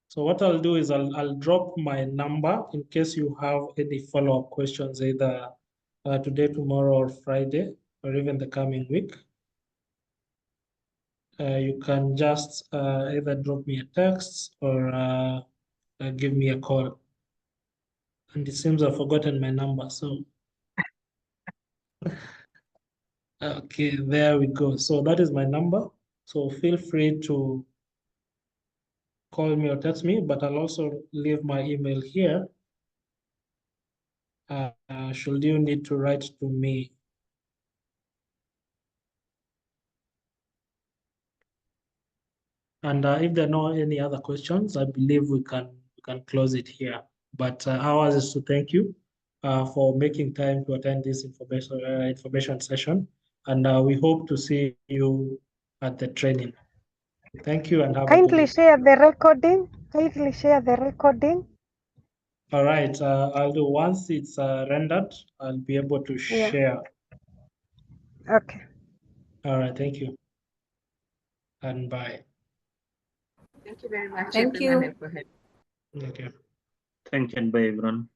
So what I'll do is I'll drop my number in case you have any follow-up questions, either today, tomorrow, or Friday, or even the coming week. You can just either drop me a text or give me a call. And it seems I've forgotten my number, so. Okay, there we go. So that is my number. So feel free to call me or text me, but I'll also leave my email here. Should you need to write to me. And if there are no any other questions, I believe we can close it here. But ours is to thank you for making time to attend this information session, and we hope to see you at the training. Thank you and have Kindly a good share the recording. Kindly share the recording. All right, I'll do once it's rendered, I'll be able to share. Okay. All right, thank you. And bye. Thank you very much. Thank you. Thank you. Thank you and bye everyone.